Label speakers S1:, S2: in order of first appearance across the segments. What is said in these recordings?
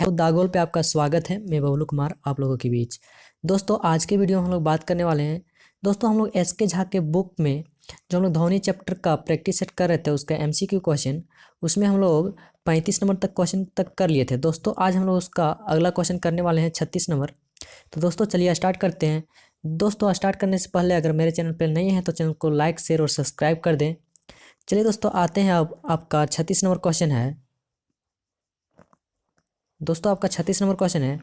S1: दागोल पे आपका स्वागत है। मैं बबलू कुमार आप लोगों के बीच। दोस्तों आज के वीडियो में हम लोग बात करने वाले हैं। दोस्तों हम लोग एस.के. झा के बुक में जो हम लोग ध्वनि चैप्टर का प्रैक्टिस सेट कर रहे थे उसका एमसीक्यू क्वेश्चन, उसमें हम लोग 35 नंबर तक क्वेश्चन तक कर लिए थे। दोस्तों आज हम लोग उसका अगला क्वेश्चन करने वाले हैं 36 नंबर। तो दोस्तों चलिए स्टार्ट करते हैं। दोस्तों स्टार्ट करने से पहले अगर मेरे चैनल पर नए हैं तो चैनल को लाइक शेयर और सब्सक्राइब कर दें। चलिए दोस्तों आते हैं। अब आपका 36 नंबर क्वेश्चन है। दोस्तों आपका 36 नंबर क्वेश्चन है,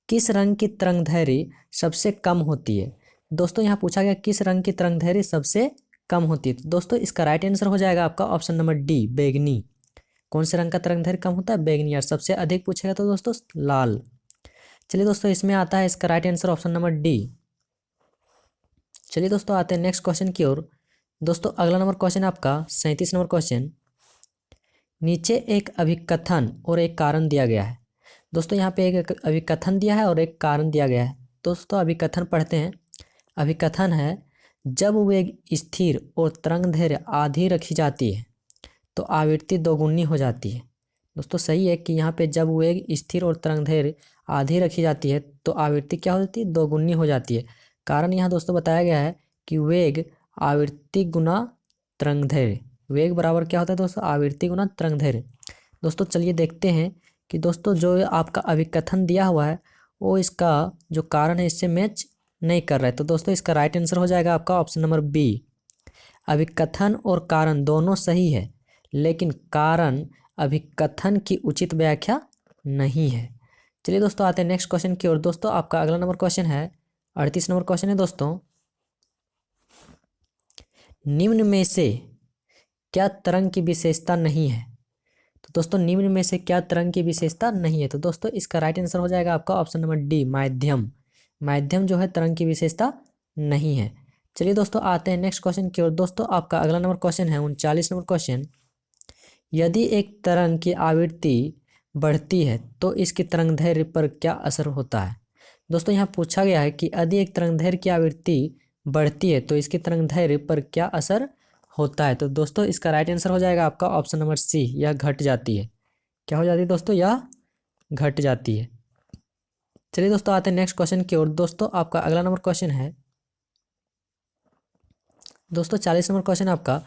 S1: किस रंग की तरंगदैर्घ्य सबसे कम होती है। दोस्तों यहाँ पूछा गया किस रंग की तरंगदैर्घ्य सबसे कम होती है। तो दोस्तों इसका राइट आंसर हो जाएगा आपका ऑप्शन नंबर डी, बैगनी। कौन से रंग का तरंगदैर्घ्य कम होता है? बैगनी। और सबसे अधिक पूछेगा तो दोस्तों लाल। चलिए दोस्तों इसमें आता है इसका right answer option number D. चलिए दोस्तों आते हैं नेक्स्ट क्वेश्चन की ओर। दोस्तों अगला नंबर क्वेश्चन आपका 37 नंबर क्वेश्चन। नीचे एक अभिकथन और एक कारण दिया गया है। दोस्तों यहाँ पे एक अभिकथन दिया है और एक कारण दिया गया है। दोस्तों अभिकथन पढ़ते हैं। अभिकथन है, जब वेग स्थिर और तरंगदैर्घ्य आधी रखी जाती है तो आवृत्ति दोगुनी हो जाती है। दोस्तों सही है कि यहाँ पे जब वेग स्थिर और तरंगदैर्घ्य आधी रखी जाती है तो आवृत्ति क्या हो जाती है? दोगुनी हो जाती है। कारण यहाँ दोस्तों बताया गया है कि वेग आवृत्ति गुना तरंगदैर्घ्य। वेग बराबर क्या होता है दोस्तों? आवृत्ति गुना तरंगदैर्घ्य। दोस्तों चलिए देखते हैं कि दोस्तों जो आपका अभिकथन दिया हुआ है वो इसका जो कारण है इससे मैच नहीं कर रहा है। तो दोस्तों इसका राइट आंसर हो जाएगा आपका ऑप्शन नंबर बी। अभिकथन और कारण दोनों सही है लेकिन कारण अभिकथन की उचित व्याख्या नहीं है। चलिए दोस्तों आते हैं नेक्स्ट क्वेश्चन की ओर। दोस्तों आपका अगला नंबर क्वेश्चन है 38 नंबर क्वेश्चन है। दोस्तों निम्न में से क्या तरंग की विशेषता नहीं है। तो दोस्तों निम्न में से क्या तरंग की विशेषता नहीं है। तो दोस्तों इसका राइट आंसर हो जाएगा आपका ऑप्शन नंबर डी, माध्यम। माध्यम जो है तरंग की विशेषता नहीं है। चलिए दोस्तों आते हैं नेक्स्ट क्वेश्चन की ओर। दोस्तों आपका अगला नंबर क्वेश्चन है 39 नंबर क्वेश्चन। यदि एक तरंग की आवृत्ति बढ़ती है तो इसकी तरंगदैर्घ्य पर क्या असर होता है। दोस्तों यहाँ पूछा गया है कि यदि एक तरंगदैर्घ्य की आवृत्ति बढ़ती है तो इसकी तरंगदैर्घ्य पर क्या असर होता है। तो दोस्तों इसका राइट आंसर हो जाएगा आपका ऑप्शन नंबर सी, यह घट जाती है। क्या हो जाती है दोस्तों? यह घट जाती है। चलिए दोस्तों आते हैं नेक्स्ट क्वेश्चन की ओर। दोस्तों आपका अगला नंबर क्वेश्चन है दोस्तों 40 नंबर क्वेश्चन आपका,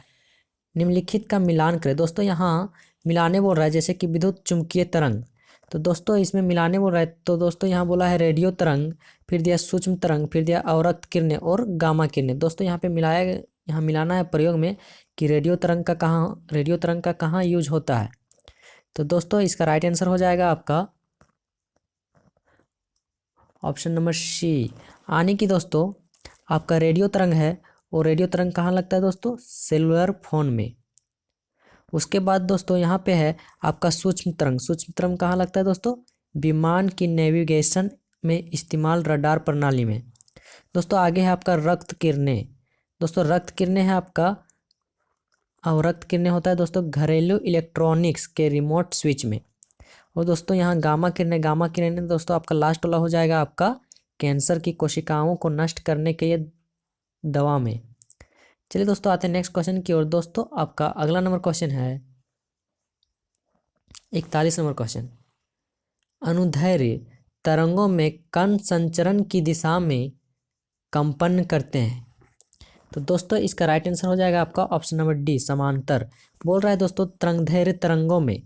S1: निम्नलिखित का मिलान करें। दोस्तों यहाँ मिलाने बोल रहा है जैसे कि विद्युत चुंबकीय तरंग। तो दोस्तों इसमें मिलाने बोल रहा है। तो दोस्तों यहाँ बोला है रेडियो तरंग, फिर दिया सूक्ष्म तरंग, फिर दिया अवरक्त किरणें और गामा किरणें। दोस्तों यहाँ पे यहाँ मिलाना है प्रयोग में कि रेडियो तरंग का कहाँ यूज होता है। तो दोस्तों इसका राइट आंसर हो जाएगा आपका ऑप्शन नंबर सी, यानी कि दोस्तों आपका रेडियो तरंग है और रेडियो तरंग कहाँ लगता है दोस्तों? सेलुलर फोन में। उसके बाद दोस्तों यहाँ पे है आपका सूक्ष्म तरंग। सूक्ष्म तरंग कहाँ लगता है दोस्तों? विमान की नेविगेशन में इस्तेमाल रडार प्रणाली में। दोस्तों आगे है आपका रक्त किरणें। दोस्तों रक्त किरणें है आपका, और रक्त किरणें होता है दोस्तों घरेलू इलेक्ट्रॉनिक्स के रिमोट स्विच में। और दोस्तों यहाँ गामा किरणें दोस्तों आपका लास्ट वाला हो जाएगा आपका कैंसर की कोशिकाओं को नष्ट करने के लिए दवा में। चलिए दोस्तों आते हैं नेक्स्ट क्वेश्चन की ओर। दोस्तों आपका अगला नंबर क्वेश्चन है 41 नंबर क्वेश्चन। अनुदैर्घ्य तरंगों में कण संचरण की दिशा में कंपन करते हैं। तो दोस्तों इसका राइट आंसर हो जाएगा आपका ऑप्शन नंबर डी, समांतर। बोल रहा है दोस्तों तरंगदैर्घ्य तरंगों में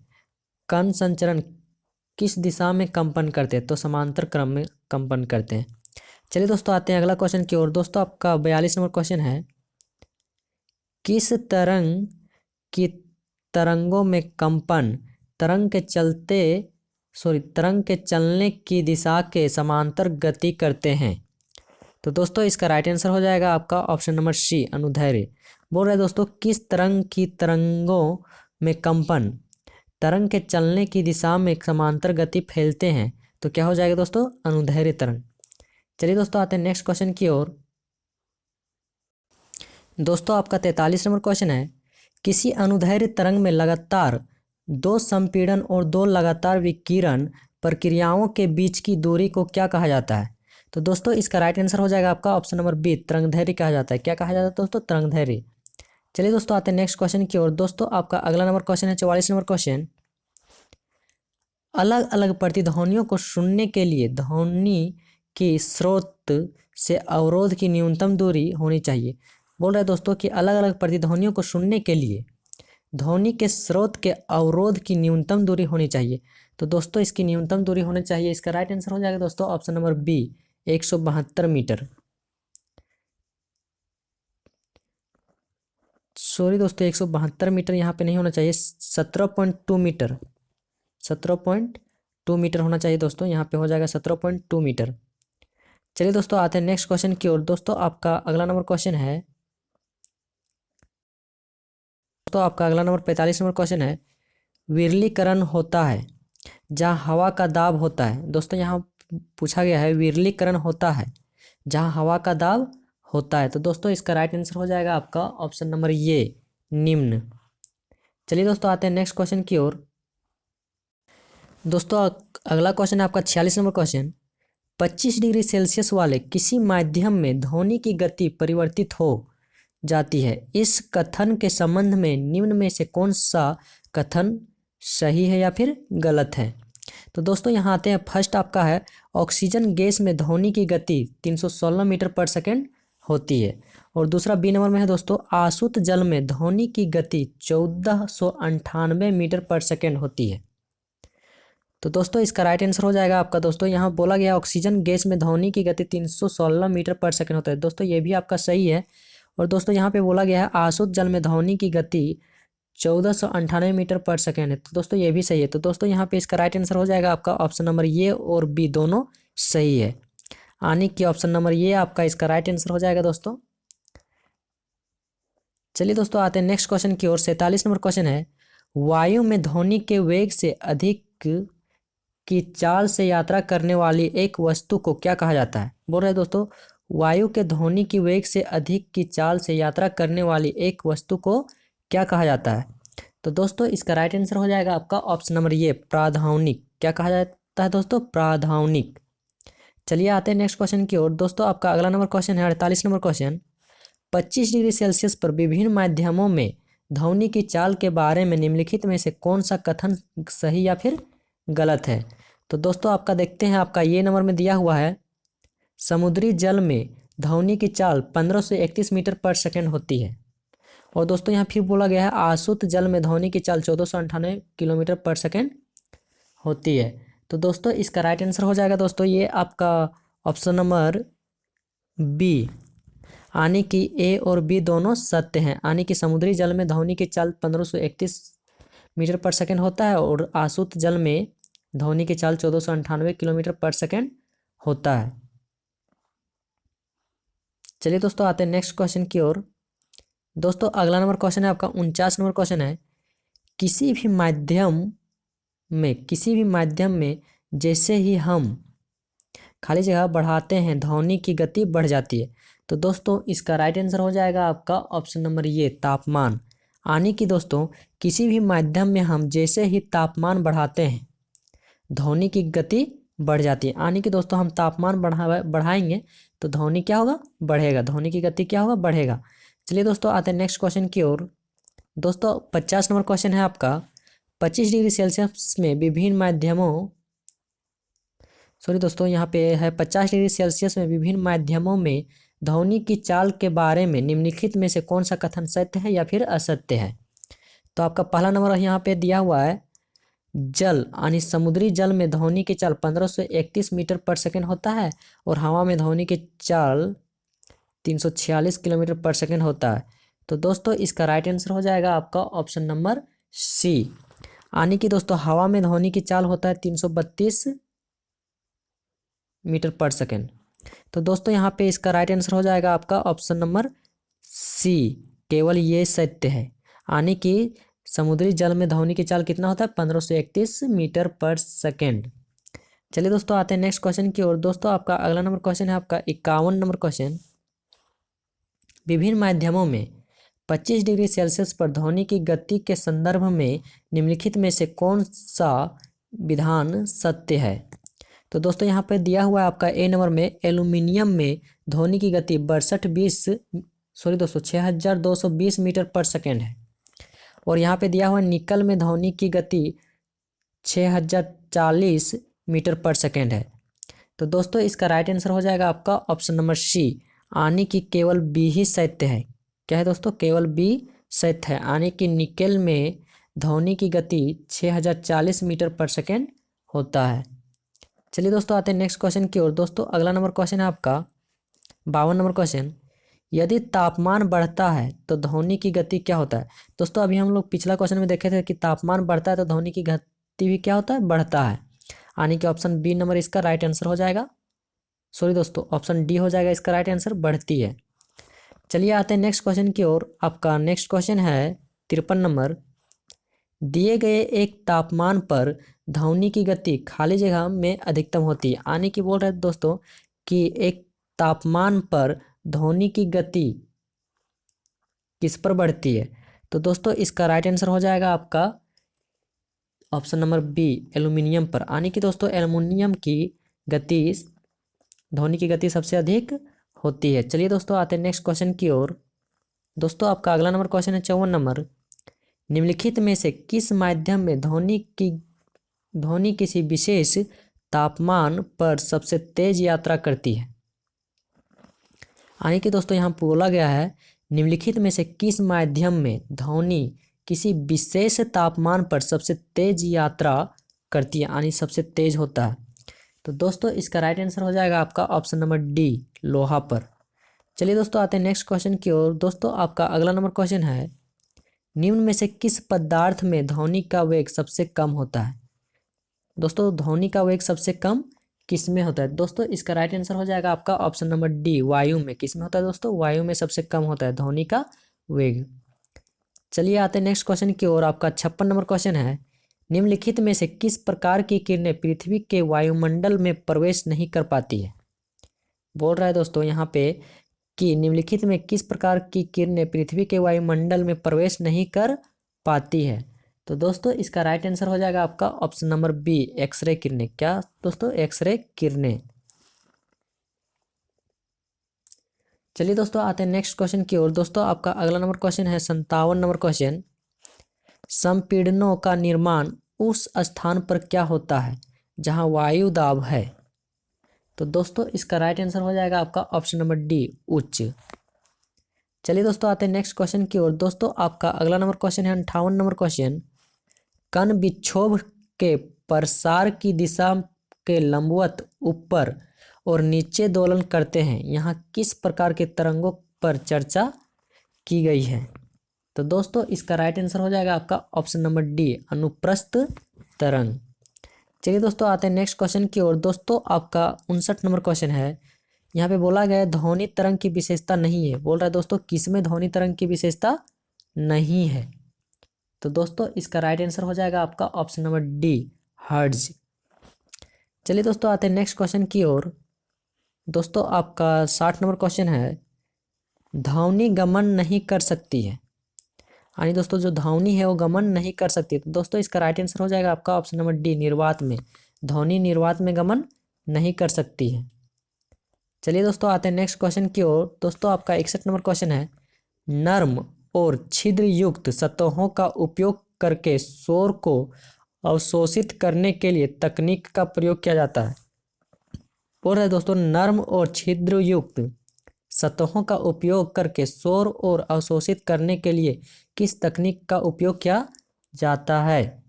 S1: कण संचरण किस दिशा में कंपन करते हैं। तो समांतर क्रम में कंपन करते हैं। चलिए दोस्तों आते हैं अगला क्वेश्चन की ओर। दोस्तों आपका 42 नंबर क्वेश्चन है, किस तरंग की तरंगों में कंपन तरंग के चलने की दिशा के समांतर गति करते हैं। तो दोस्तों इसका राइट आंसर हो जाएगा आपका ऑप्शन नंबर सी, अनुदैर्घ्य। बोल रहे दोस्तों किस तरंग की तरंगों में कंपन तरंग के चलने की दिशा में समांतर गति फैलते हैं। तो क्या हो जाएगा दोस्तों? अनुदैर्घ्य तरंग। चलिए दोस्तों आते हैं नेक्स्ट क्वेश्चन की ओर। दोस्तों आपका 43 नंबर क्वेश्चन है, किसी अनुदैर्घ्य तरंग में लगातार दो संपीड़न और दो लगातार विकिरण प्रक्रियाओं के बीच की दूरी को क्या कहा जाता है। तो दोस्तों इसका राइट आंसर हो जाएगा आपका ऑप्शन नंबर बी, तरंगदैर्घ्य कहा जाता है। क्या कहा जाता है दोस्तों? तरंगदैर्घ्य। चलिए दोस्तों आते हैं नेक्स्ट क्वेश्चन की ओर। दोस्तों आपका अगला नंबर क्वेश्चन है 44 नंबर क्वेश्चन। अलग अलग प्रतिध्वनियों को सुनने के लिए ध्वनि की स्रोत से अवरोध की न्यूनतम दूरी होनी चाहिए। बोल रहे हैं दोस्तों कि अलग अलग प्रतिध्वनियों को सुनने के लिए ध्वनि के स्रोत के अवरोध की न्यूनतम दूरी होनी चाहिए। तो दोस्तों इसकी न्यूनतम दूरी होनी चाहिए, इसका राइट आंसर हो जाएगा दोस्तों option number B 172 metre. Sorry दोस्तों 172 मीटर यहाँ पे नहीं होना चाहिए, 17.2 मीटर, 17.2 मीटर होना चाहिए दोस्तों, यहाँ पे हो जाएगा 17.2 मीटर। चलिए दोस्तों आते हैं नेक्स्ट क्वेश्चन की ओर। दोस्तों आपका अगला नंबर क्वेश्चन है, दोस्तों आपका अगला नंबर 45 नंबर क्वेश्चन है, विरलीकरण होता है जहाँ हवा का दाब होता है। दोस्तों यहाँ पूछा गया है विरलीकरण होता है जहाँ हवा का दाब होता है। तो दोस्तों इसका राइट आंसर हो जाएगा आपका ऑप्शन नंबर ये निम्न। चलिए दोस्तों आते हैं नेक्स्ट क्वेश्चन की ओर। दोस्तों अगला क्वेश्चन है आपका 46 नंबर क्वेश्चन, 25 डिग्री सेल्सियस वाले किसी माध्यम में ध्वनि की गति परिवर्तित हो जाती है। इस कथन के संबंध में निम्न में से कौन सा कथन सही है या फिर गलत है। तो दोस्तों यहाँ आते हैं, फर्स्ट आपका है ऑक्सीजन गैस में ध्वनि की गति 316 मीटर पर सेकेंड होती है। और दूसरा बी नंबर में है दोस्तों, आसुत जल में ध्वनि की गति 1498 मीटर पर सेकेंड होती है। तो दोस्तों इसका राइट आंसर हो जाएगा आपका, दोस्तों यहाँ बोला गया ऑक्सीजन गैस में ध्वनि की गति 316 मीटर पर सेकेंड होता है। दोस्तों ये भी आपका सही है। और दोस्तों यहाँ पे बोला गया है आसुत जल में ध्वनि की गति 1498 मीटर पर सेकेंड है। तो दोस्तों ये भी सही है। तो दोस्तों यहाँ पे इसका राइट आंसर हो जाएगा आपका ऑप्शन नंबर ये और बी दोनों सही है, यानी कि ऑप्शन नंबर ये आपका इसका राइट आंसर हो जाएगा दोस्तों। चलिए दोस्तों आते हैं नेक्स्ट क्वेश्चन की ओर। 47 नंबर क्वेश्चन है, वायु में ध्वनि के वेग से अधिक की चाल से यात्रा करने वाली एक वस्तु को क्या कहा जाता है। बोल रहे हैं दोस्तों वायु के ध्वनि की वेग से अधिक की चाल से यात्रा करने वाली एक वस्तु को क्या कहा जाता है। तो दोस्तों इसका राइट आंसर हो जाएगा आपका ऑप्शन नंबर ये प्राधानिक। क्या कहा जाता है दोस्तों, प्राधानिक। चलिए आते हैं नेक्स्ट क्वेश्चन की ओर। दोस्तों आपका अगला नंबर क्वेश्चन है 48 नंबर क्वेश्चन, 25 डिग्री सेल्सियस पर विभिन्न माध्यमों में ध्वनि की चाल के बारे में निम्नलिखित में से कौन सा कथन सही या फिर गलत है। तो दोस्तों आपका देखते हैं, आपका ये नंबर में दिया हुआ है समुद्री जल में ध्वनि की चाल 15 से 31 मीटर पर सेकेंड होती है। और दोस्तों यहाँ फिर बोला गया है आसुत जल में ध्वनि की चाल 1498 किलोमीटर पर सेकेंड होती है। तो दोस्तों इसका राइट आंसर हो जाएगा दोस्तों ये आपका ऑप्शन नंबर बी, यानी कि ए और बी दोनों सत्य हैं, यानी कि समुद्री जल में ध्वनि की चाल 1531 मीटर पर सेकेंड होता है और आसुत जल में ध्वनि की चाल 1498 किलोमीटर पर सेकेंड होता है। चलिए दोस्तों आते हैं नेक्स्ट क्वेश्चन की ओर। दोस्तों अगला नंबर क्वेश्चन है आपका 49 नंबर क्वेश्चन है, किसी भी माध्यम में जैसे ही हम खाली जगह बढ़ाते हैं ध्वनि की गति बढ़ जाती है। तो दोस्तों इसका राइट आंसर हो जाएगा आपका ऑप्शन नंबर ये तापमान, यानी कि दोस्तों किसी भी माध्यम में हम जैसे ही तापमान बढ़ाते हैं ध्वनि की गति बढ़ जाती है, यानी कि दोस्तों हम तापमान बढ़ाएंगे तो ध्वनि क्या होगा, बढ़ेगा, ध्वनि की गति क्या होगा, बढ़ेगा। चलिए दोस्तों आते हैं नेक्स्ट क्वेश्चन की ओर। दोस्तों 50 नंबर क्वेश्चन है आपका, 25 डिग्री सेल्सियस में विभिन्न माध्यमों दोस्तों यहाँ पे है 50 डिग्री सेल्सियस में विभिन्न माध्यमों में ध्वनि की चाल के बारे में निम्नलिखित में से कौन सा कथन सत्य है या फिर असत्य है। तो आपका पहला नंबर यहाँ पे दिया हुआ है जल यानी समुद्री जल में ध्वनि की चाल 15 से 31 मीटर पर सेकेंड होता है और हवा में ध्वनि की चाल 346 किलोमीटर पर सेकेंड होता है। तो दोस्तों इसका राइट आंसर हो जाएगा आपका ऑप्शन नंबर सी, यानी कि दोस्तों हवा में ध्वनि की चाल होता है 332 मीटर पर सेकेंड। तो दोस्तों यहाँ पे इसका राइट आंसर हो जाएगा आपका ऑप्शन नंबर सी, केवल ये सत्य है, यानी कि समुद्री जल में ध्वनि की चाल कितना होता है 15 से 31 मीटर पर सेकेंड। चलिए दोस्तों आते हैं नेक्स्ट क्वेश्चन की ओर। दोस्तों आपका अगला नंबर क्वेश्चन है आपका 51 नंबर क्वेश्चन, विभिन्न माध्यमों में 25 डिग्री सेल्सियस पर ध्वनि की गति के संदर्भ में निम्नलिखित में से कौन सा विधान सत्य है। तो दोस्तों यहाँ पे दिया हुआ है आपका ए नंबर में एल्यूमिनियम में ध्वनि की गति 6220 मीटर पर सेकेंड है। और यहाँ पे दिया हुआ निकल में ध्वनि की गति 640 मीटर पर सेकेंड है। तो दोस्तों इसका राइट आंसर हो जाएगा आपका ऑप्शन नंबर सी, यानी कि केवल बी ही सत्य है। क्या है दोस्तों? केवल बी सत्य है, यानी कि निकेल में ध्वनि की गति 6040 मीटर पर सेकेंड होता है। चलिए दोस्तों आते हैं नेक्स्ट क्वेश्चन की ओर। दोस्तों अगला नंबर क्वेश्चन है आपका 52 नंबर क्वेश्चन। यदि तापमान बढ़ता है तो ध्वनि की गति क्या होता है? दोस्तों अभी हम लोग पिछला क्वेश्चन में देखे थे कि तापमान बढ़ता है तो ध्वनि की गति भी क्या होता है? बढ़ता है, यानी कि ऑप्शन बी नंबर इसका राइट आंसर हो जाएगा। सॉरी दोस्तों, ऑप्शन डी हो जाएगा इसका राइट आंसर, बढ़ती है। चलिए आते हैं नेक्स्ट क्वेश्चन की ओर। आपका नेक्स्ट क्वेश्चन है 53 नंबर। दिए गए एक तापमान पर ध्वनि की गति खाली जगह में अधिकतम होती है, यानी कि बोल रहे हैं दोस्तों कि एक तापमान पर ध्वनि की गति किस पर बढ़ती है? तो दोस्तों इसका राइट आंसर हो जाएगा आपका ऑप्शन नंबर बी, एल्यूमिनियम पर, यानी कि दोस्तों एल्यूमिनियम की गति, ध्वनि की गति सबसे अधिक होती है। चलिए दोस्तों आते हैं नेक्स्ट क्वेश्चन की ओर। दोस्तों आपका अगला नंबर क्वेश्चन है 54 नंबर। निम्नलिखित में से किस माध्यम में ध्वनि किसी विशेष तापमान पर सबसे तेज यात्रा करती है? यानी कि दोस्तों यहाँ बोला गया है निम्नलिखित में से किस माध्यम में ध्वनि किसी विशेष तापमान पर सबसे तेज यात्रा करती है, यानी सबसे तेज होता है। तो दोस्तों इसका राइट आंसर हो जाएगा आपका ऑप्शन नंबर डी, लोहा पर। चलिए दोस्तों आते हैं नेक्स्ट क्वेश्चन की ओर। दोस्तों आपका अगला नंबर क्वेश्चन है निम्न में से किस पदार्थ में ध्वनि का वेग सबसे कम होता है? दोस्तों ध्वनि का वेग सबसे कम किस में होता है? दोस्तों इसका राइट आंसर हो जाएगा आपका ऑप्शन नंबर डी, वायु में। किस में होता है दोस्तों? वायु में सबसे कम होता है ध्वनि का वेग। चलिए आते हैं नेक्स्ट क्वेश्चन की ओर। आपका 56 नंबर क्वेश्चन है निम्नलिखित में से किस प्रकार की किरणें पृथ्वी के वायुमंडल में प्रवेश नहीं कर पाती है? बोल रहा है दोस्तों यहाँ पे कि निम्नलिखित में किस प्रकार की किरणें पृथ्वी के वायुमंडल में प्रवेश नहीं कर पाती है? तो दोस्तों इसका राइट आंसर हो जाएगा आपका ऑप्शन नंबर बी, एक्सरे किरणें। क्या दोस्तों? एक्सरे किरणें। चलिए दोस्तों आते हैं नेक्स्ट क्वेश्चन की ओर। दोस्तों आपका अगला नंबर क्वेश्चन है 57 नंबर क्वेश्चन। संपीड़नों का निर्माण उस स्थान पर क्या होता है जहां वायु दाब है? तो दोस्तों इसका राइट आंसर हो जाएगा आपका ऑप्शन नंबर डी, उच्च। चलिए दोस्तों आते हैं नेक्स्ट क्वेश्चन की ओर। दोस्तों आपका अगला नंबर क्वेश्चन है 58 नंबर क्वेश्चन। कण विक्षोभ के प्रसार की दिशा के लंबवत ऊपर और नीचे दोलन करते हैं, यहाँ किस प्रकार के तरंगों पर चर्चा की गई है? तो दोस्तों इसका राइट आंसर हो जाएगा आपका ऑप्शन नंबर डी, अनुप्रस्थ तरंग। चलिए दोस्तों आते हैं नेक्स्ट क्वेश्चन की ओर। दोस्तों आपका 59 नंबर क्वेश्चन है। यहाँ पे बोला गया है ध्वनि तरंग की विशेषता नहीं है। बोल रहा है दोस्तों किसमें ध्वनि तरंग की विशेषता नहीं है? तो दोस्तों इसका राइट आंसर हो जाएगा आपका ऑप्शन नंबर डी, हर्ट्ज। चलिए दोस्तों आते हैं नेक्स्ट क्वेश्चन की ओर। दोस्तों आपका 60 नंबर क्वेश्चन है ध्वनि गमन नहीं कर सकती है, यानी दोस्तों जो ध्वनि है वो गमन नहीं कर सकती है। तो दोस्तों इसका राइट आंसर हो जाएगा आपका ऑप्शन नंबर डी, निर्वात में। ध्वनि निर्वात में गमन नहीं कर सकती है। चलिए दोस्तों आते हैं नेक्स्ट क्वेश्चन की ओर। दोस्तों आपका 61 नंबर क्वेश्चन है नर्म और छिद्र युक्त सतहों का उपयोग करके शोर को अवशोषित करने के लिए तकनीक का प्रयोग किया जाता है। बोल रहे दोस्तों नर्म और छिद्र युक्त सतहों का उपयोग करके शोर और अवशोषित करने के लिए किस तकनीक का उपयोग किया जाता है?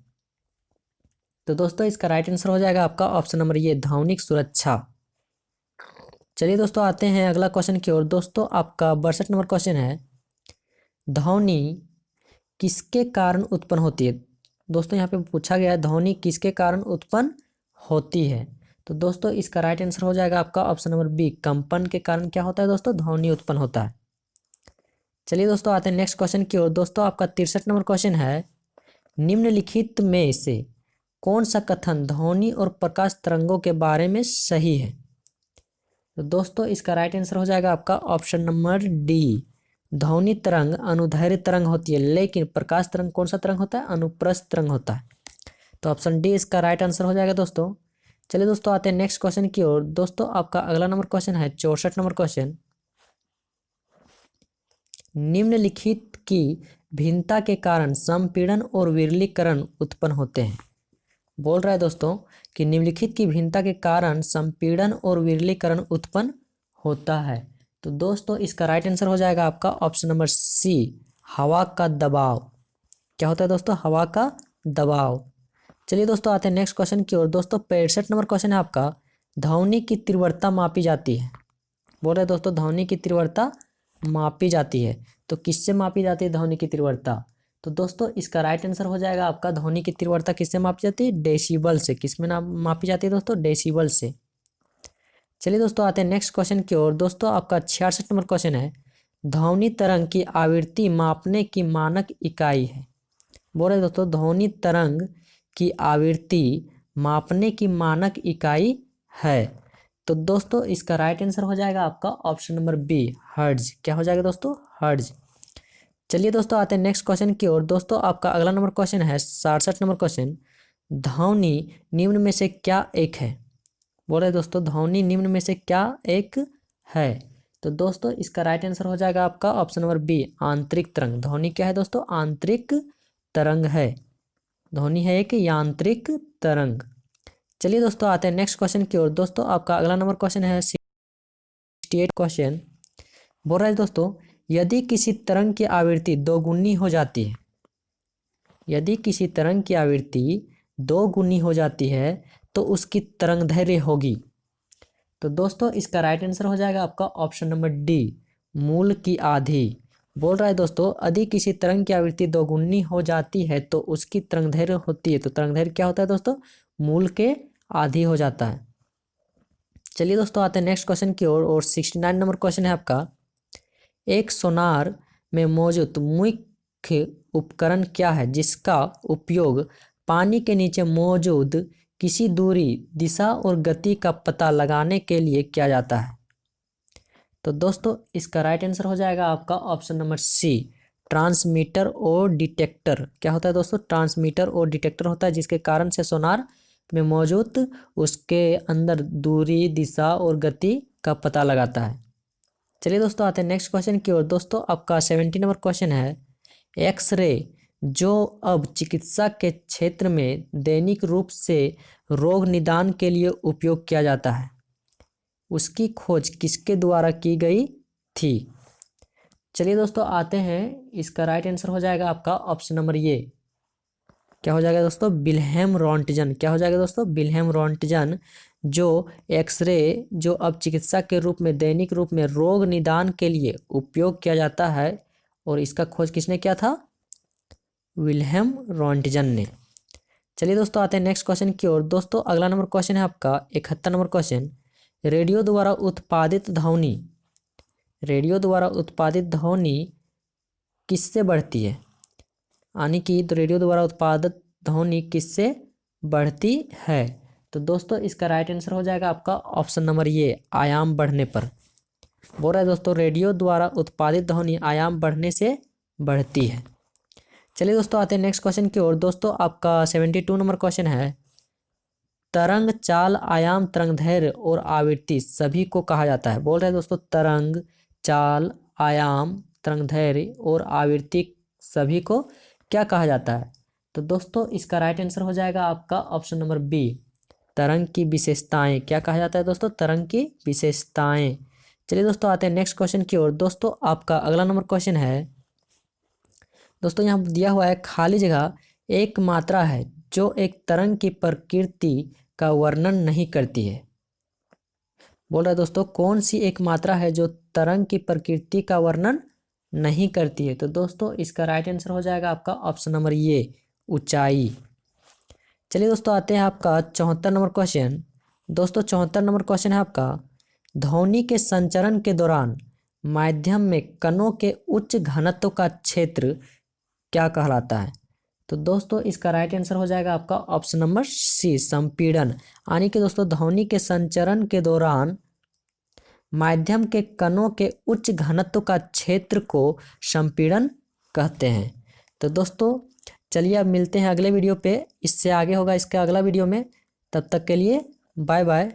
S1: तो दोस्तों इसका राइट आंसर हो जाएगा आपका ऑप्शन नंबर ये, ध्वनिक सुरक्षा। चलिए दोस्तों आते हैं अगला क्वेश्चन की ओर। दोस्तों आपका 62 नंबर क्वेश्चन है ध्वनि किसके कारण उत्पन्न होती है? दोस्तों यहाँ पे पूछा गया है ध्वनि किसके कारण उत्पन्न होती है? तो दोस्तों इसका राइट आंसर हो जाएगा आपका ऑप्शन नंबर बी, कंपन के कारण क्या होता है दोस्तों? ध्वनि उत्पन्न होता है। चलिए दोस्तों आते हैं नेक्स्ट क्वेश्चन की ओर। दोस्तों आपका 63 नंबर क्वेश्चन है निम्नलिखित में से कौन सा कथन ध्वनि और प्रकाश तरंगों के बारे में सही है? तो दोस्तों इसका राइट आंसर हो जाएगा आपका ऑप्शन नंबर डी, ध्वनि तरंग अनुदैर्ध्य तरंग होती है, लेकिन प्रकाश तरंग कौन सा तरंग होता है? अनुप्रस्थ तरंग होता है। तो ऑप्शन डी इसका राइट आंसर हो जाएगा दोस्तों। चलिए दोस्तों आते हैं नेक्स्ट क्वेश्चन की ओर। दोस्तों आपका अगला नंबर क्वेश्चन है 64 नंबर क्वेश्चन। निम्नलिखित की भिन्नता के कारण संपीड़न और विरलीकरण उत्पन्न होते हैं। बोल रहा है दोस्तों कि निम्नलिखित की भिन्नता के कारण संपीड़न और विरलीकरण उत्पन्न होता है। तो दोस्तों इसका राइट आंसर हो जाएगा आपका ऑप्शन नंबर सी, हवा का दबाव। क्या होता है दोस्तों? हवा का दबाव। चलिए दोस्तों आते हैं नेक्स्ट क्वेश्चन की ओर। दोस्तों 65 नंबर क्वेश्चन है आपका, ध्वनि की तीव्रता मापी जाती है। बोल रहे दोस्तों ध्वनि की तीव्रता मापी जाती है, तो किससे मापी जाती है ध्वनि की तीव्रता? तो दोस्तों इसका राइट आंसर हो जाएगा आपका, ध्वनि की तीव्रता किससे मापी जाती है? डेसिबल से। किस में मापी जाती है दोस्तों? डेसिबल से। चलिए दोस्तों आते हैं नेक्स्ट क्वेश्चन की ओर। दोस्तों आपका 66 नंबर क्वेश्चन है, ध्वनि तरंग की आवृत्ति मापने की मानक इकाई है। बोल रहे दोस्तों ध्वनि तरंग की आवृत्ति मापने की मानक इकाई है। तो दोस्तों इसका राइट आंसर हो जाएगा आपका ऑप्शन नंबर बी, हर्ट्ज। क्या हो जाएगा दोस्तों? हर्ट्ज। चलिए दोस्तों आते हैं नेक्स्ट क्वेश्चन की ओर। दोस्तों आपका अगला नंबर क्वेश्चन है 67 नंबर क्वेश्चन, ध्वनि निम्न में से क्या एक है? बोल रहे दोस्तों ध्वनि निम्न में से क्या एक है? तो दोस्तों इसका राइट आंसर हो जाएगा आपका ऑप्शन नंबर बी, आंतरिक तरंग। ध्वनि क्या है दोस्तों? आंतरिक तरंग है। ध्वनि है एक यांत्रिक तरंग। चलिए दोस्तों आते हैं नेक्स्ट क्वेश्चन की ओर। दोस्तों आपका अगला नंबर क्वेश्चन है 68 क्वेश्चन। बोल रहा है दोस्तों, यदि किसी तरंग की आवृत्ति दोगुनी हो जाती है, यदि किसी तरंग की आवृत्ति दोगुनी हो जाती है तो उसकी तरंगदैर्घ्य होगी। तो दोस्तों इसका राइट आंसर हो जाएगा आपका ऑप्शन नंबर डी, मूल की आधी। बोल रहा है दोस्तों यदि किसी तरंग की आवृत्ति दोगुनी हो जाती है तो उसकी तरंगदैर्घ्य होती है। तो तरंगदैर्घ्य क्या होता है दोस्तों? मूल के आधी हो जाता है। चलिए दोस्तों आते हैं नेक्स्ट क्वेश्चन की ओर और 69 नंबर क्वेश्चन है आपका, एक सोनार में मौजूद मुख्य उपकरण क्या है जिसका उपयोग पानी के नीचे मौजूद किसी दूरी, दिशा और गति का पता लगाने के लिए किया जाता है? तो दोस्तों इसका राइट आंसर हो जाएगा आपका ऑप्शन नंबर सी, ट्रांसमीटर और डिटेक्टर। क्या होता है दोस्तों? ट्रांसमीटर और डिटेक्टर होता है जिसके कारण से सोनार में मौजूद उसके अंदर दूरी, दिशा और गति का पता लगाता है। चलिए दोस्तों आते हैं नेक्स्ट क्वेश्चन की ओर। दोस्तों आपका 70 नंबर क्वेश्चन है, एक्सरे जो अब चिकित्सा के क्षेत्र में दैनिक रूप से रोग निदान के लिए उपयोग किया जाता है, उसकी खोज किसके द्वारा की गई थी? चलिए दोस्तों आते हैं, इसका राइट आंसर हो जाएगा आपका ऑप्शन नंबर ये। क्या हो जाएगा दोस्तों? Wilhelm Röntgen. क्या हो जाएगा दोस्तों? विल्हेम रॉन्टजन जो एक्सरे जो अब चिकित्सा के रूप में दैनिक रूप में रोग निदान के लिए उपयोग किया जाता है, और इसका खोज किसने किया था? विल्हेम रॉन्टजन ने। चलिए दोस्तों आते हैं नेक्स्ट क्वेश्चन की ओर। दोस्तों अगला नंबर क्वेश्चन है आपका 71 नंबर क्वेश्चन, रेडियो द्वारा उत्पादित ध्वनि, रेडियो द्वारा उत्पादित ध्वनि किससे बढ़ती है? यानी कि तो रेडियो द्वारा उत्पादित ध्वनि किससे बढ़ती है? तो दोस्तों इसका राइट आंसर हो जाएगा आपका ऑप्शन नंबर ये, आयाम बढ़ने पर। बोल रहा है दोस्तों रेडियो द्वारा उत्पादित ध्वनि आयाम बढ़ने से बढ़ती है। चलिए दोस्तों आते हैं नेक्स्ट क्वेश्चन की ओर। दोस्तों आपका 72 नंबर क्वेश्चन है, तरंग, चाल, आयाम, तरंगदैर्घ्य और आवृत्ति सभी को कहा जाता है। बोल रहे हैं दोस्तों तरंग, चाल, आयाम, तरंगदैर्घ्य और आवृत्ति सभी को क्या कहा जाता है? तो दोस्तों इसका राइट आंसर हो जाएगा आपका ऑप्शन नंबर बी, तरंग की विशेषताएं। क्या कहा जाता है दोस्तों? तरंग की विशेषताएं। चलिए दोस्तों आते हैं नेक्स्ट क्वेश्चन की ओर। दोस्तों आपका अगला नंबर क्वेश्चन है, दोस्तों यहाँ दिया हुआ है खाली जगह एक मात्रा है जो एक तरंग की प्रकृति का वर्णन नहीं करती है। बोल रहा है दोस्तों कौन सी एक मात्रा है जो तरंग की प्रकृति का वर्णन नहीं करती है? तो दोस्तों इसका राइट आंसर हो जाएगा आपका ऑप्शन नंबर ये, ऊंचाई। चलिए दोस्तों आते हैं आपका 74 नंबर क्वेश्चन। दोस्तों 74 नंबर क्वेश्चन है आपका, ध्वनि के संचरण के दौरान माध्यम में कणों के उच्च घनत्व का क्षेत्र क्या कहलाता है? तो दोस्तों इसका राइट आंसर हो जाएगा आपका ऑप्शन नंबर सी, संपीड़न। यानी कि दोस्तों ध्वनि के संचरण के दौरान माध्यम के कणों के उच्च घनत्व का क्षेत्र को संपीड़न कहते हैं। तो दोस्तों चलिए अब मिलते हैं अगले वीडियो पे, इससे आगे होगा इसका अगला वीडियो में। तब तक के लिए बाय बाय।